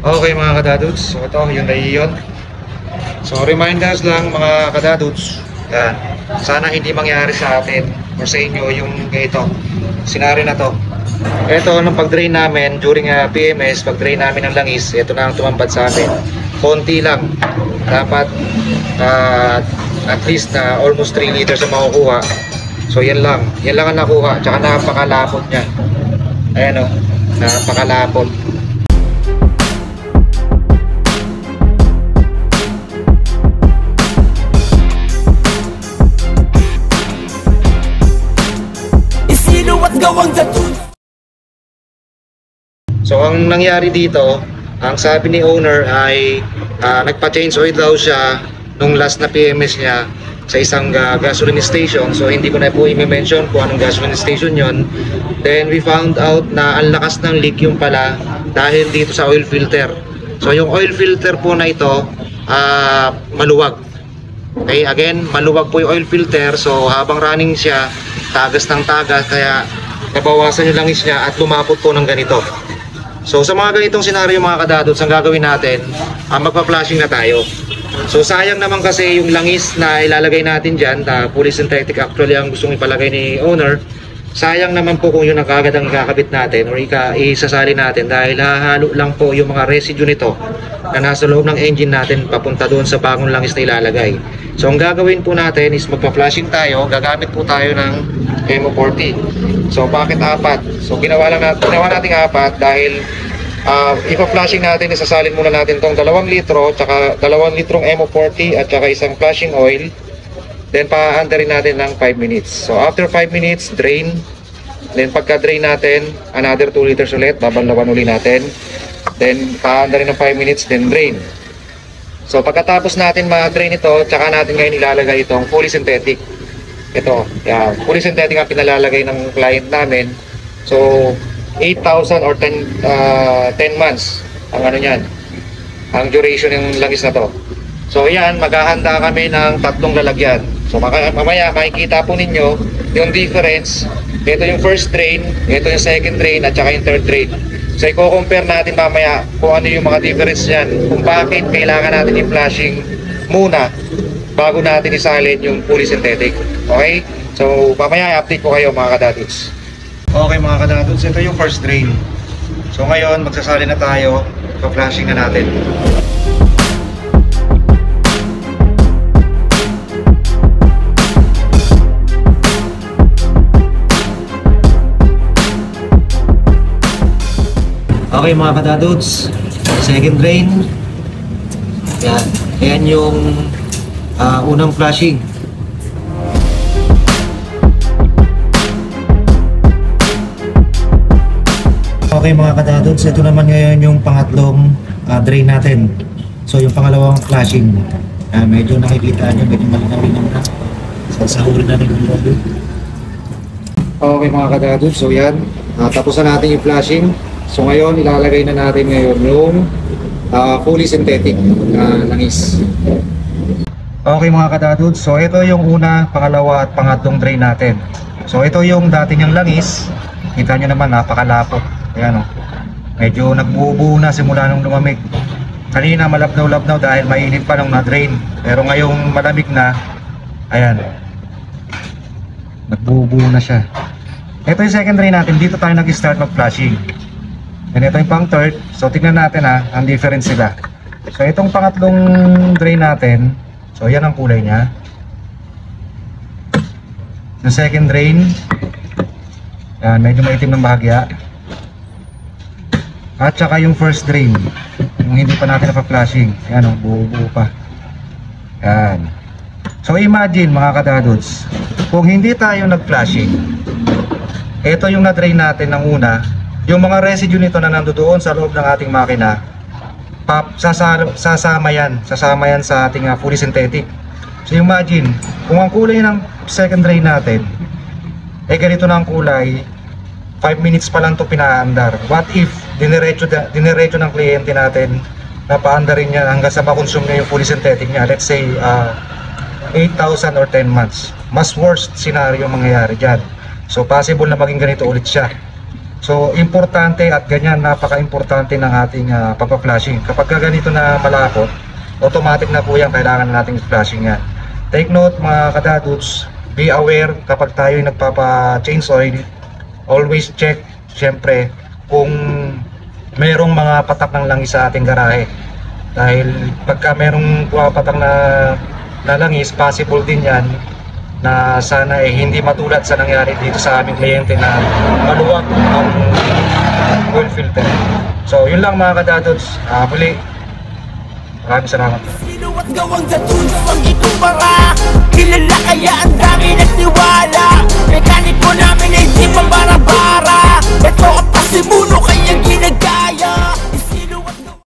Okay mga kadadudes, so ito yung Naiyon. So reminders lang mga kadadudes, yan. Sana hindi mangyari sa atin or sa inyo yung ganito, senaryo na to. Ito nung pag-drain namin during PMS, pag-drain namin ng langis, ito na ang tumambad sa amin. Konti lang. Dapat at least almost 3 liters ang makukuha. So yan lang ang nakuha. Tsaka napakalapot niya. Ayan o, napakalapot. So ang nangyari dito, ang sabi ni owner ay nagpa-change oil daw siya nung last na PMS niya sa isang gasoline station. So hindi ko na po i-mention kung anong gasoline station yon. Then we found out na ang lakas ng leak yung pala dahil dito sa oil filter. So yung oil filter po na ito maluwag. Okay, again, maluwag po yung oil filter. So habang running siya, tagas ng tagas, kaya nabawasan yung langis niya at lumapot po ng ganito. So sa mga ganitong senaryo mga kadadods, ang gagawin natin, magpa-flashing na tayo. So sayang naman kasi yung langis na ilalagay natin dyan, fully synthetic actually ang gustong ipalagay ni owner. Sayang naman po kung yun ang kagad ang ikakabit natin or isasali natin, dahil hahalo lang po yung mga residue nito na nasa loob ng engine natin papunta doon sa bagong langis na ilalagay. So ang gagawin po natin is magpa-flashing tayo, gagamit po tayo ng MO40. So bakit apat? So ginawa natin apat dahil ipa-flashing natin, isasalin muna natin tong 2 litro, tsaka 2 litrong MO40 at tsaka isang flashing oil. Then paandarin natin ng 5 minutes. So after 5 minutes, drain. Then pagka-drain natin, another 2 liters ulit, babanlawan uli natin. Then paandarin ng 5 minutes, then drain. So pagkatapos natin ma-drain ito, tsaka natin ngayon ilalagay itong fully synthetic. Ito, fully synthetic ang pinalalagay ng client namin. So 8,000 or 10 months ang ano niyan, ang duration ng langis na to. So yan, maghahanda kami ng 3 lalagyan. So mamaya makikita po ninyo yung difference. Ito yung first drain, ito yung second drain, at saka yung third drain. So i-compare natin mamaya kung ano yung mga difference yan, kung bakit kailangan natin i-flashing muna bago natin isalin yung fully synthetic. Okay? So mamaya i-update ko kayo mga kadadods. Okay mga kadadods, ito yung first drain. So ngayon magsasali na tayo, pa-flashing na natin. Okay mga kadadods, second drain. Yan yung unang flashing. Okay mga kadadods, ito naman ngayon yung pangatlong drain natin. So yung pangalawang flashing, medyo nakikita nyo, medyo malinaw na. Sasahuri na rin yung lobby. Okay mga kadadods, so yan, tapos na natin yung flashing. So ngayon, ilalagay na natin ngayon yung fully synthetic langis. Okay mga kadadods, so ito yung una, pangalawa at pangatlong drain natin. So ito yung dati niyang langis. Kita nyo naman, napakalapot. Ayan o, medyo nagbubuo na simula nung lumamig. Kanina malabnaw-labnaw dahil mainit pa nung na-drain. Pero ngayong malamig na, ayan, nagbubuo na siya. Ito yung second drain natin, dito tayo nag-start mag-flashing. And ito yung pang third. So tignan natin ang difference sila. So itong pangatlong drain natin, so yan ang kulay niya. Yung second drain, yan, medyo maitim ng bahagya. At saka yung first drain, yung hindi pa natin napa-flashing, yan, buo-buo pa. Yan. So imagine mga kadadods, kung hindi tayo nag-flashing, ito yung na-drain natin ng una, yung mga residue nito na nandoon sa loob ng ating makina, sasama yan sa ating fully synthetic. So imagine, kung ang kulay ng second drain natin ganito na ang kulay, 5 minutes pa lang ito pinaandar. What if diniretso ng kliyente natin na paandarin niya hanggang sa makonsume niya yung fully synthetic niya, let's say 8,000 or 10 months. Mas worst scenario mangyayari dyan. So possible na maging ganito ulit siya. So importante at ganyan, napaka-importante ng ating pagpa-flashing. Kapag ganito na malapot, automatic na po yan, kailangan nating flashing yan. Take note mga kadadudes, be aware kapag tayo ay nagpapa-change oil, always check syempre kung merong mga patak ng langis sa ating garahe. Dahil pagka merong patak na langis, possible din yan na sana hindi matulad sa nangyari dito sa aming kliyente na maluwag ang oil filter. So yun lang mga kadadods, muli maraming salamat. Sino at gawang gatuno ang itumbara? Kilala kaya ang dami nagtiwala. Mekaniko namin ay di pambara-bara. Ito ang pasimula.